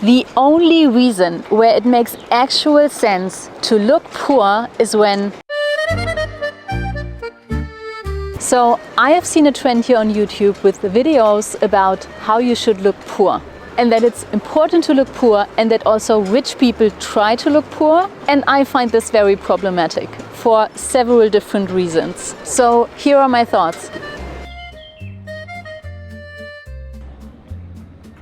The only reason where it makes actual sense to look poor is when... So I have seen a trend here on YouTube with the videos about how you should look poor, and that it's important to look poor, and that also rich people try to look poor. And I find this very problematic for several different reasons. So here are my thoughts.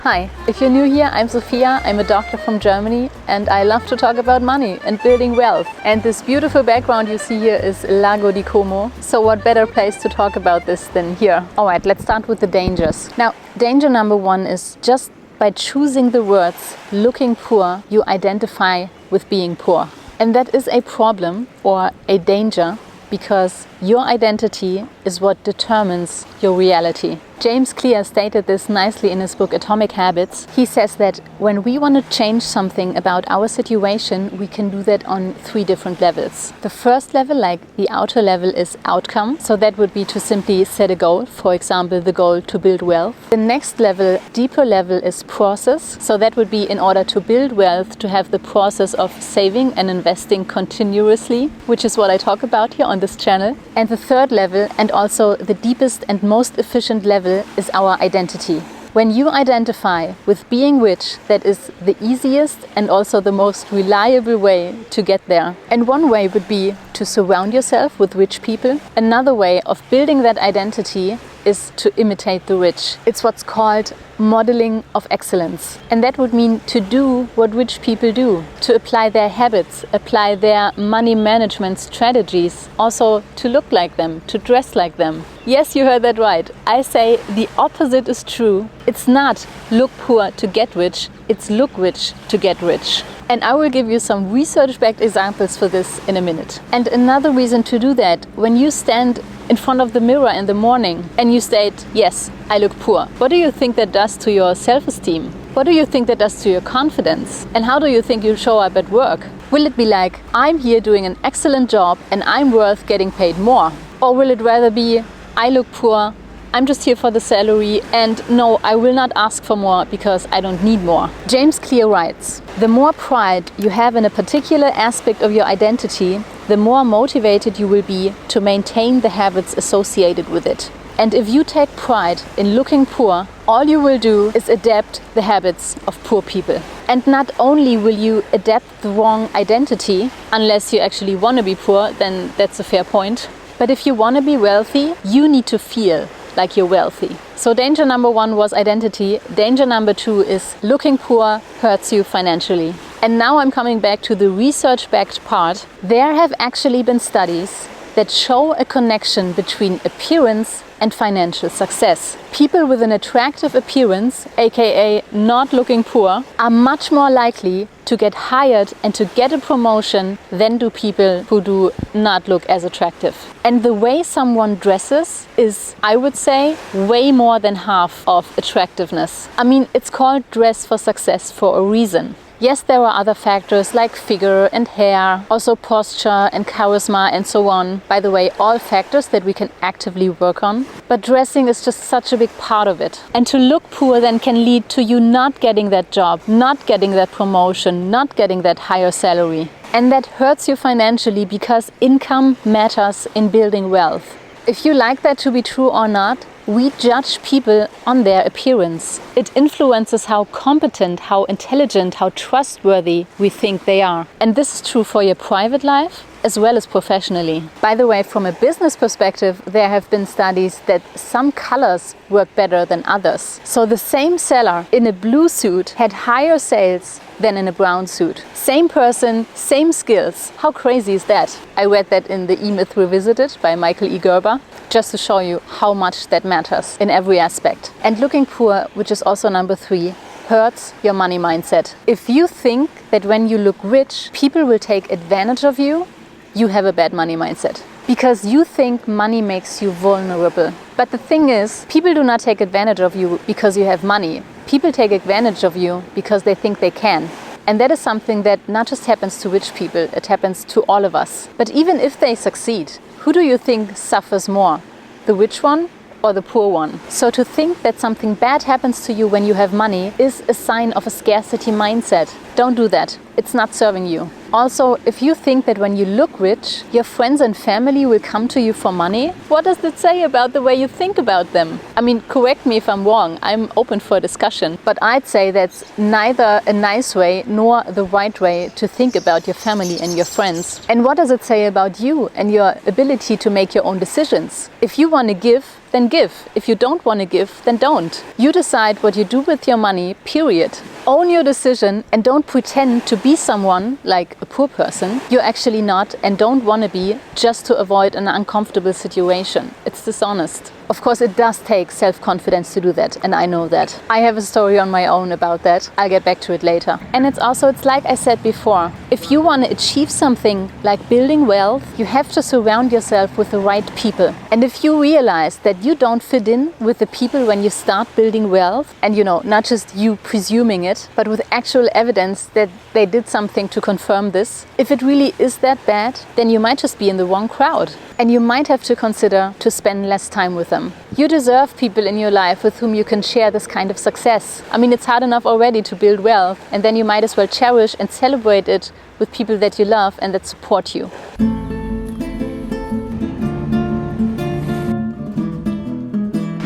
Hi, if you're new here, I'm Sophia, I'm a doctor from Germany, and I love to talk about money and building wealth. And this beautiful background you see here is Lago di Como. So what better place to talk about this than here? Alright, let's start with the dangers. Now, danger number one is just by choosing the words looking poor, you identify with being poor. And that is a problem or a danger, because your identity is what determines your reality. James Clear stated this nicely in his book Atomic Habits. He says that when we want to change something about our situation, we can do that on 3 different levels. The first level, like the outer level, is outcome. So that would be to simply set a goal, for example, the goal to build wealth. The next level, deeper level, is process. So that would be in order to build wealth, to have the process of saving and investing continuously, which is what I talk about here on this channel. And the third level, and also the deepest and most efficient level, is our identity. When you identify with being rich, that is the easiest and also the most reliable way to get there. And one way would be to surround yourself with rich people. Another way of building that identity is to imitate the rich. It's what's called modeling of excellence. And that would mean to do what rich people do, to apply their habits, apply their money management strategies, also to look like them, to dress like them. Yes, you heard that right. I say the opposite is true. It's not look poor to get rich, it's look rich to get rich. And I will give you some research-backed examples for this in a minute. And another reason to do that, when you stand in front of the mirror in the morning and you state, yes, I look poor, what do you think that does to your self-esteem? What do you think that does to your confidence? And how do you think you show up at work? Will it be like, I'm here doing an excellent job and I'm worth getting paid more? Or will it rather be, I look poor, I'm just here for the salary, and no, I will not ask for more because I don't need more. James Clear writes, the more pride you have in a particular aspect of your identity, the more motivated you will be to maintain the habits associated with it. And if you take pride in looking poor, all you will do is adapt the habits of poor people. And not only will you adapt the wrong identity, unless you actually want to be poor, then that's a fair point. But if you want to be wealthy, you need to feel like you're wealthy. So danger number 1 was identity. Danger number 2 is looking poor hurts you financially. And now I'm coming back to the research-backed part. There have actually been studies that show a connection between appearance and financial success. People with an attractive appearance, aka not looking poor, are much more likely to get hired and to get a promotion than do people who do not look as attractive. And the way someone dresses is, I would say, way more than half of attractiveness. I mean, it's called dress for success for a reason. Yes, there are other factors like figure and hair, also posture and charisma and so on. By the way, all factors that we can actively work on. But dressing is just such a big part of it. And to look poor then can lead to you not getting that job, not getting that promotion, not getting that higher salary. And that hurts you financially because income matters in building wealth. If you like that to be true or not, we judge people on their appearance. It influences how competent, how intelligent, how trustworthy we think they are. And this is true for your private life as well as professionally. By the way, from a business perspective, there have been studies that some colors work better than others. So the same seller in a blue suit had higher sales than in a brown suit. Same person, same skills. How crazy is that? I read that in The E-Myth Revisited by Michael E. Gerber, just to show you how much that matters in every aspect. And looking poor, which is also number 3, hurts your money mindset. If you think that when you look rich, people will take advantage of you, you have a bad money mindset. Because you think money makes you vulnerable. But the thing is, people do not take advantage of you because you have money. People take advantage of you because they think they can. And that is something that not just happens to rich people, it happens to all of us. But even if they succeed, who do you think suffers more? The rich one or the poor one. So to think that something bad happens to you when you have money is a sign of a scarcity mindset. Don't do that. It's not serving you. Also, if you think that when you look rich, your friends and family will come to you for money, what does that say about the way you think about them? I mean, correct me if I'm wrong, I'm open for discussion, but I'd say that's neither a nice way nor the right way to think about your family and your friends. And what does it say about you and your ability to make your own decisions? If you want to give, then give. If you don't want to give, then don't. You decide what you do with your money, period. Own your decision and don't pretend to be someone like a poor person you're actually not and don't want to be just to avoid an uncomfortable situation. It's dishonest. Of course, it does take self-confidence to do that, and I know that. I have a story on my own about that. I'll get back to it later. And it's like I said before, if you want to achieve something like building wealth, you have to surround yourself with the right people. And if you realize that you don't fit in with the people when you start building wealth, and not just you presuming it, but with actual evidence that they did something to confirm this, if it really is that bad, then you might just be in the wrong crowd. And you might have to consider to spend less time with them. You deserve people in your life with whom you can share this kind of success. I mean, it's hard enough already to build wealth, and then you might as well cherish and celebrate it with people that you love and that support you.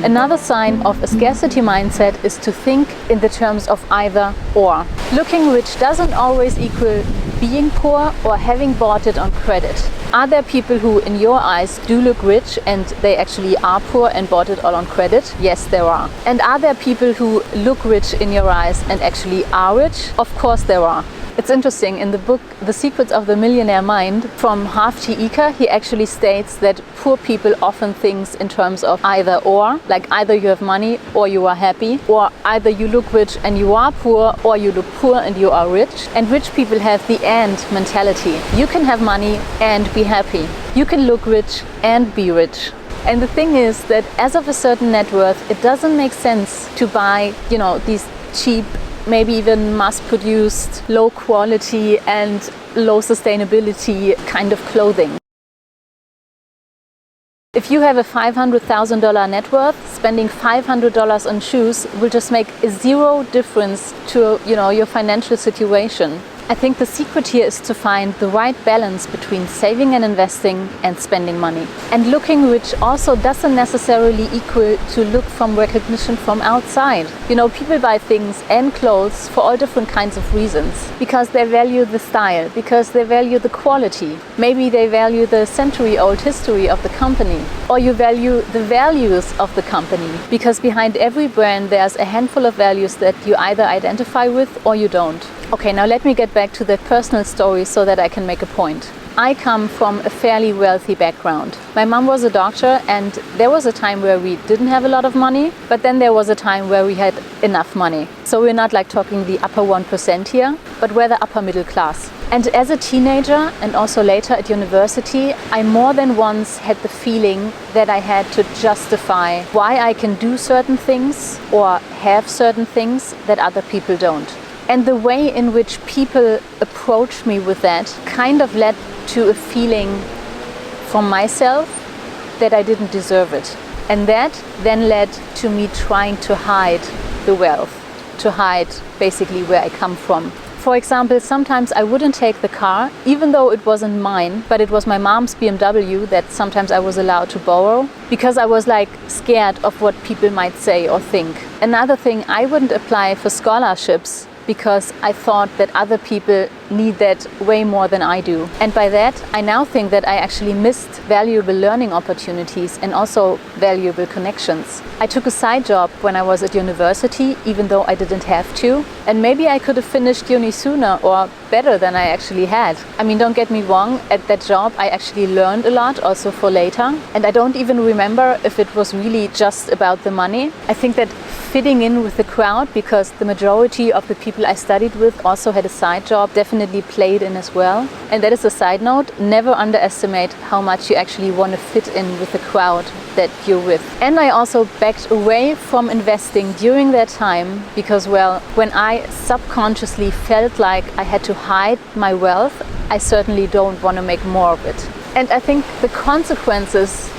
Another sign of a scarcity mindset is to think in the terms of either or. Looking rich doesn't always equal being poor or having bought it on credit. Are there people who, in your eyes, do look rich and they actually are poor and bought it all on credit? Yes, there are. And are there people who look rich in your eyes and actually are rich? Of course there are. It's interesting, in the book The Secrets of the Millionaire Mind from Harv T. Eker, he actually states that poor people often think in terms of either or, like either you have money or you are happy, or either you look rich and you are poor, or you look poor and you are rich. And rich people have the and mentality. You can have money and be happy. You can look rich and be rich. And the thing is that as of a certain net worth, it doesn't make sense to buy, these cheap, maybe even mass-produced, low quality and low sustainability kind of clothing. If you have a $500,000 net worth, spending $500 on shoes will just make a zero difference to your financial situation. I think the secret here is to find the right balance between saving and investing and spending money. And looking rich also doesn't necessarily equal to look from recognition from outside. People buy things and clothes for all different kinds of reasons. Because they value the style, because they value the quality. Maybe they value the century-old history of the company. Or you value the values of the company. Because behind every brand there's a handful of values that you either identify with or you don't. Okay, now let me get back to that personal story so that I can make a point. I come from a fairly wealthy background. My mom was a doctor, and there was a time where we didn't have a lot of money, but then there was a time where we had enough money. So we're not like talking the upper 1% here, but we're the upper middle class. And as a teenager and also later at university, I more than once had the feeling that I had to justify why I can do certain things or have certain things that other people don't. And the way in which people approached me with that kind of led to a feeling from myself that I didn't deserve it. And that then led to me trying to hide the wealth, to hide basically where I come from. For example, sometimes I wouldn't take the car, even though it wasn't mine, but it was my mom's BMW that sometimes I was allowed to borrow, because I was scared of what people might say or think. Another thing, I wouldn't apply for scholarships because I thought that other people need that way more than I do. And by that, I now think that I actually missed valuable learning opportunities and also valuable connections. I took a side job when I was at university, even though I didn't have to. And maybe I could have finished uni sooner or better than I actually had. I mean, don't get me wrong, at that job I actually learned a lot also for later. And I don't even remember if it was really just about the money. I think that fitting in with the crowd, because the majority of the people I studied with also had a side job, definitely played in as well. And that is a side note, never underestimate how much you actually want to fit in with the crowd that you're with. And I also backed away from investing during that time because, well, when I subconsciously felt like I had to hide my wealth, I certainly don't want to make more of it. And I think the consequences,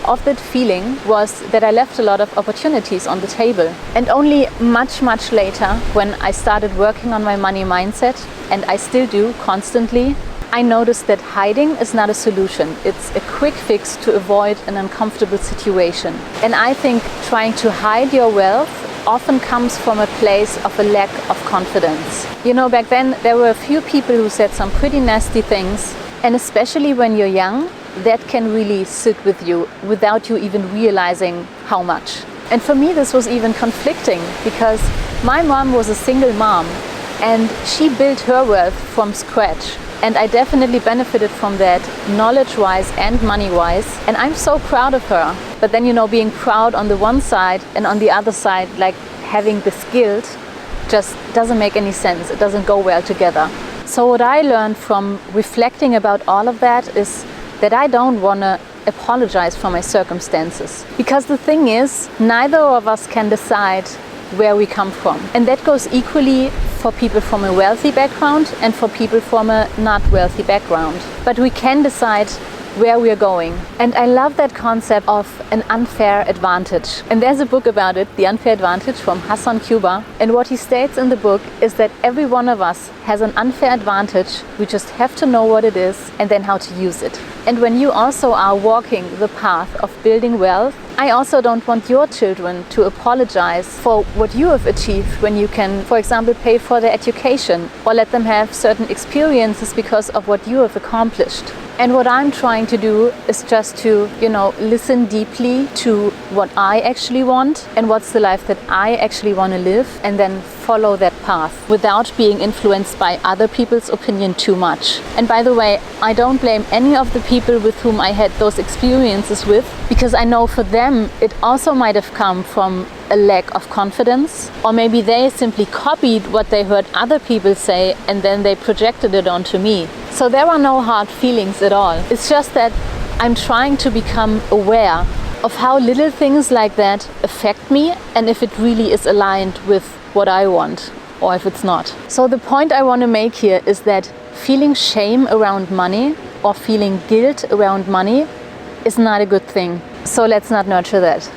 of that feeling was that I left a lot of opportunities on the table. And only much, much later, when I started working on my money mindset, and I still do constantly, I noticed that hiding is not a solution. It's a quick fix to avoid an uncomfortable situation. And I think trying to hide your wealth often comes from a place of a lack of confidence. Back then there were a few people who said some pretty nasty things, and especially when you're young, that can really sit with you without you even realizing how much. And for me this was even conflicting, because my mom was a single mom and she built her wealth from scratch. And I definitely benefited from that, knowledge-wise and money-wise. And I'm so proud of her. But then, being proud on the one side and on the other side, like having this guilt, just doesn't make any sense. It doesn't go well together. So what I learned from reflecting about all of that is that I don't want to apologize for my circumstances. Because the thing is, neither of us can decide where we come from. And that goes equally for people from a wealthy background and for people from a not wealthy background. But we can decide where we are going. And I love that concept of an unfair advantage. And there's a book about it, The Unfair Advantage, from Hassan Cuba. And what he states in the book is that every one of us has an unfair advantage. We just have to know what it is and then how to use it. And when you also are walking the path of building wealth, I also don't want your children to apologize for what you have achieved when you can, for example, pay for their education or let them have certain experiences because of what you have accomplished. And what I'm trying to do is just to, listen deeply to what I actually want and what's the life that I actually want to live, and then follow that path without being influenced by other people's opinion too much. And by the way, I don't blame any of the people with whom I had those experiences with, because I know for them it also might have come from a lack of confidence, or maybe they simply copied what they heard other people say and then they projected it onto me. So there are no hard feelings at all. It's just that I'm trying to become aware of how little things like that affect me, and if it really is aligned with what I want or if it's not. So the point I want to make here is that feeling shame around money or feeling guilt around money is not a good thing. So let's not nurture that.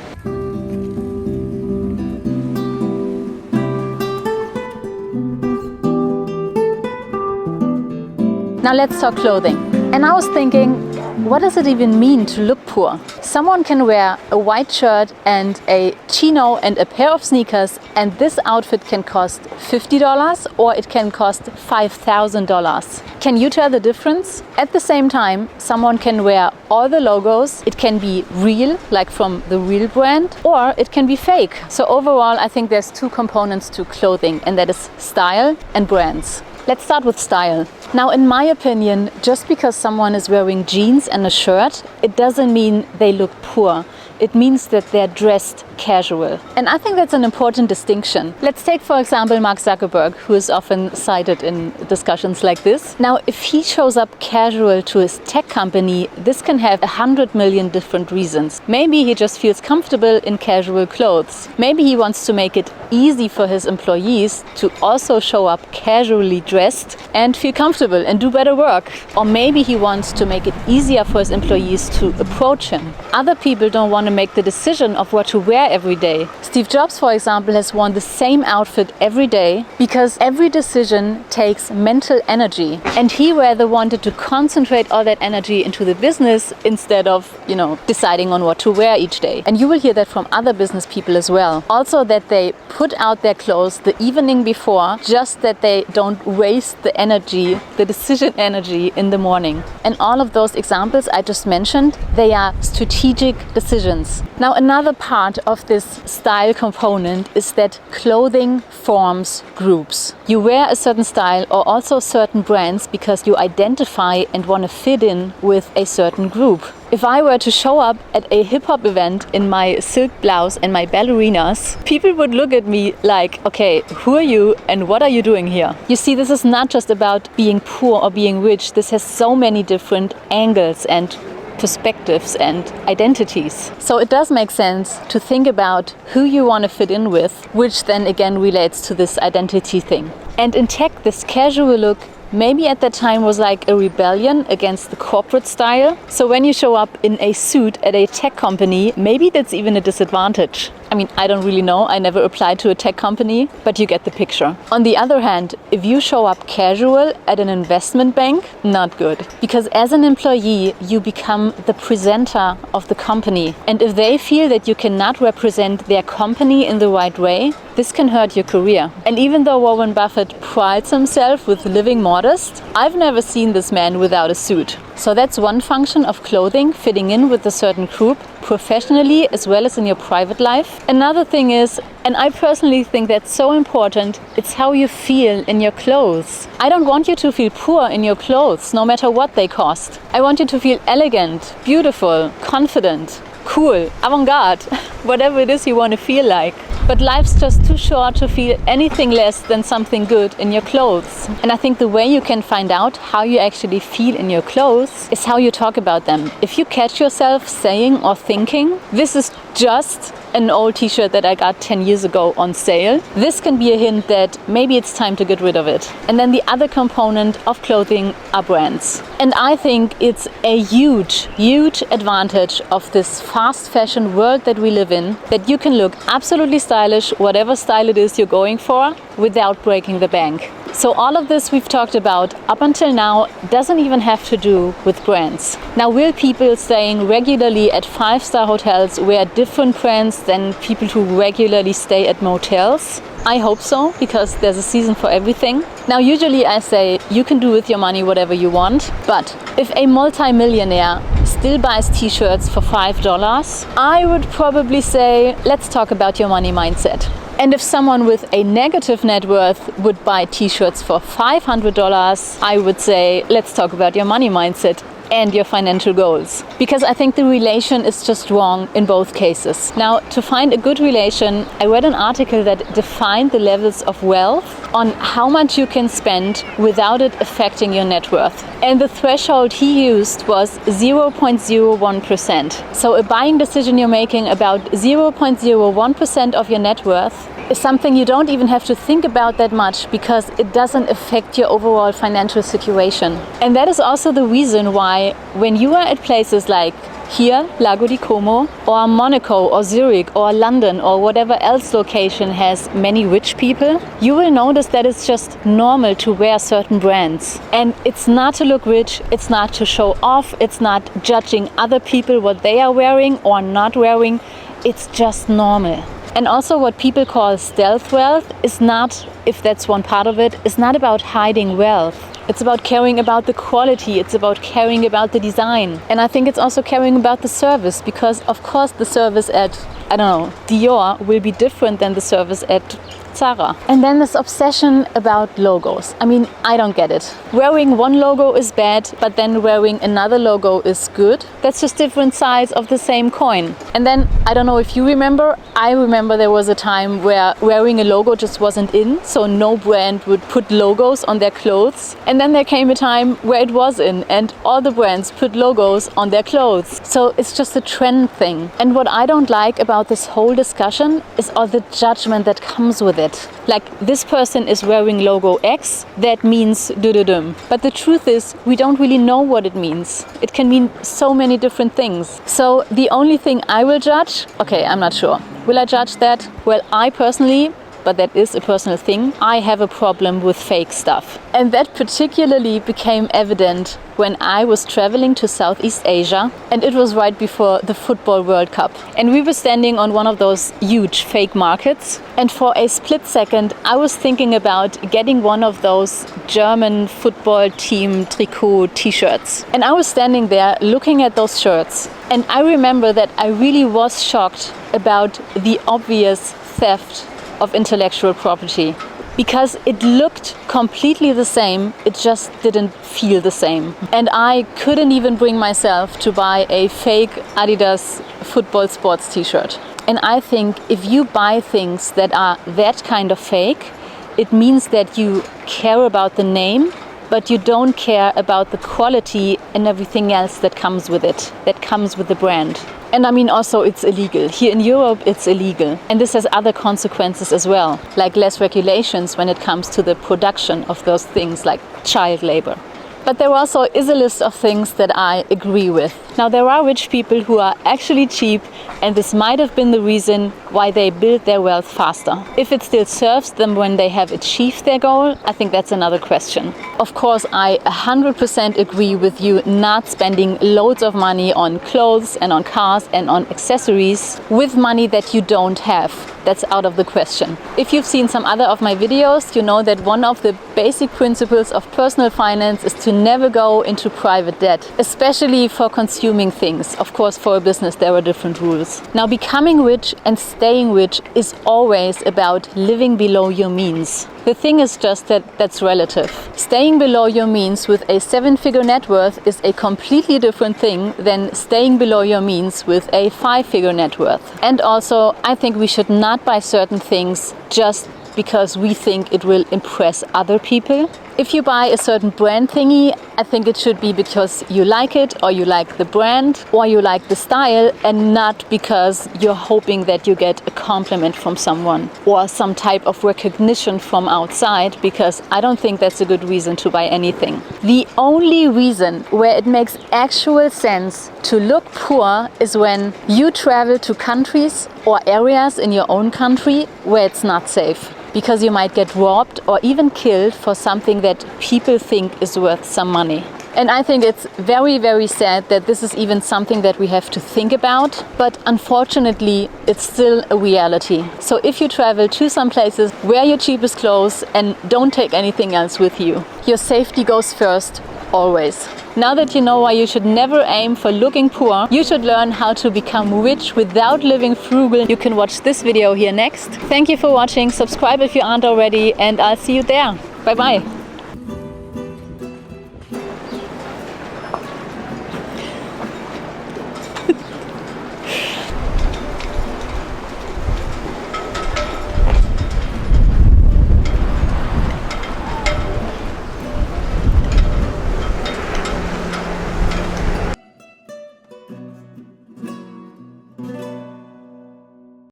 Now let's talk clothing. And I was thinking, what does it even mean to look poor? Someone can wear a white shirt and a chino and a pair of sneakers, and this outfit can cost $50 or it can cost $5,000. Can you tell the difference? At the same time, someone can wear all the logos. It can be real, like from the real brand, or it can be fake. So overall, I think there's two components to clothing, and that is style and brands. Let's start with style. Now, in my opinion, just because someone is wearing jeans and a shirt, it doesn't mean they look poor. It means that they're dressed casual. And I think that's an important distinction. Let's take, for example, Mark Zuckerberg, who is often cited in discussions like this. Now, if he shows up casual to his tech company, this can have 100 million different reasons. Maybe he just feels comfortable in casual clothes. Maybe he wants to make it easy for his employees to also show up casually dressed and feel comfortable and do better work. Or maybe he wants to make it easier for his employees to approach him. Other people don't want to make the decision of what to wear every day. Steve Jobs, for example, has worn the same outfit every day because every decision takes mental energy. And he rather wanted to concentrate all that energy into the business instead of, deciding on what to wear each day. And you will hear that from other business people as well. Also that they put out their clothes the evening before, just that they don't waste the energy, the decision energy in the morning. And all of those examples I just mentioned, they are strategic decisions. Now, another part of this style component is that clothing forms groups. You wear a certain style or also certain brands because you identify and want to fit in with a certain group. If I were to show up at a hip-hop event in my silk blouse and my ballerinas, people would look at me like, okay, who are you and what are you doing here? You see, this is not just about being poor or being rich. This has so many different angles and perspectives and identities. So it does make sense to think about who you want to fit in with, which then again relates to this identity thing. And in tech, this casual look maybe at that time was like a rebellion against the corporate style. So when you show up in a suit at a tech company, maybe that's even a disadvantage. I mean, I don't really know. I never applied to a tech company, but you get the picture. On the other hand, if you show up casual at an investment bank, not good. Because as an employee, you become the presenter of the company. And if they feel that you cannot represent their company in the right way, this can hurt your career. And even though Warren Buffett prides himself with living modest, I've never seen this man without a suit. So that's one function of clothing, fitting in with a certain group, professionally as well as in your private life. Another thing is, and I personally think that's so important, it's how you feel in your clothes. I don't want you to feel poor in your clothes, no matter what they cost. I want you to feel elegant, beautiful, confident, cool, avant-garde, whatever it is you want to feel like. But life's just too short to feel anything less than something good in your clothes. And I think the way you can find out how you actually feel in your clothes is how you talk about them. If you catch yourself saying or thinking, this is just an old t-shirt that I got 10 years ago on sale, this can be a hint that maybe it's time to get rid of it. And then the other component of clothing are brands. And I think it's a huge, huge advantage of this fast fashion world that we live in, that you can look absolutely stylish, whatever style it is you're going for, without breaking the bank. So all of this we've talked about up until now doesn't even have to do with brands. Now, will people staying regularly at 5-star hotels wear different brands than people who regularly stay at motels? I hope so, because there's a season for everything. Now, usually I say you can do with your money whatever you want, but if a multi-millionaire still buys t-shirts for $5, I would probably say, let's talk about your money mindset. And if someone with a negative net worth would buy t-shirts for $500, I would say, let's talk about your money mindset and your financial goals. Because I think the relation is just wrong in both cases. Now, to find a good relation, I read an article that defined the levels of wealth on how much you can spend without it affecting your net worth. And the threshold he used was 0.01%. So a buying decision you're making about 0.01% of your net worth is something you don't even have to think about that much, because it doesn't affect your overall financial situation. And that is also the reason why when you are at places like here, Lago di Como, or Monaco, or Zurich, or London, or whatever else location has many rich people, you will notice that it's just normal to wear certain brands. And it's not to look rich, it's not to show off, it's not judging other people what they are wearing or not wearing, it's just normal. And also what people call stealth wealth is not, if that's one part of it, is not about hiding wealth. It's about caring about the quality, it's about caring about the design. And I think it's also caring about the service, because of course the service at, I don't know, Dior will be different than the service at Zara. And then this obsession about logos. I mean, I don't get it. Wearing one logo is bad, but then wearing another logo is good. That's just different sides of the same coin. And then, I don't know if you remember, I remember there was a time where wearing a logo just wasn't in, so no brand would put logos on their clothes. And then there came a time where it was in, and all the brands put logos on their clothes. So it's just a trend thing. And what I don't like about this whole discussion is all the judgment that comes with it. Like, this person is wearing logo X, that means doo-doo-dum. But the truth is, we don't really know what it means. It can mean so many different things. So the only thing I will judge, okay, I'm not sure. Will I judge that? Well, I personally, but that is a personal thing, I have a problem with fake stuff. And that particularly became evident when I was traveling to Southeast Asia, and it was right before the Football World Cup. And we were standing on one of those huge fake markets, and for a split second I was thinking about getting one of those German football team tricot t-shirts. And I was standing there looking at those shirts, and I remember that I really was shocked about the obvious theft of intellectual property, because it looked completely the same, it just didn't feel the same. And I couldn't even bring myself to buy a fake Adidas football sports t-shirt. And I think if you buy things that are that kind of fake, it means that you care about the name, but you don't care about the quality and everything else that comes with it, that comes with the brand. And I mean, also it's illegal. Here in Europe, it's illegal. And this has other consequences as well, like less regulations when it comes to the production of those things like child labor. But there also is a list of things that I agree with. Now, there are rich people who are actually cheap, and this might have been the reason why they build their wealth faster. If it still serves them when they have achieved their goal, I think that's another question. Of course, I 100% agree with you not spending loads of money on clothes and on cars and on accessories with money that you don't have. That's out of the question. If you've seen some other of my videos, you know that one of the basic principles of personal finance is to never go into private debt, especially for consuming things. Of course, for a business, there are different rules. Now, becoming rich and staying rich is always about living below your means. The thing is just that that's relative. Staying below your means with a 7-figure net worth is a completely different thing than staying below your means with a 5-figure net worth. And also, I think we should not buy certain things just because we think it will impress other people. If you buy a certain brand thingy, I think it should be because you like it, or you like the brand, or you like the style, and not because you're hoping that you get a compliment from someone or some type of recognition from outside, because I don't think that's a good reason to buy anything. The only reason where it makes actual sense to look poor is when you travel to countries or areas in your own country where it's not safe, because you might get robbed or even killed for something that people think is worth some money. And I think it's very, very sad that this is even something that we have to think about, but unfortunately it's still a reality. So if you travel to some places, wear your cheapest clothes and don't take anything else with you. Your safety goes first, always. Now that you know why you should never aim for looking poor, you should learn how to become rich without living frugal. You can watch this video here next. Thank you for watching, subscribe if you aren't already, and I'll see you there. Bye bye.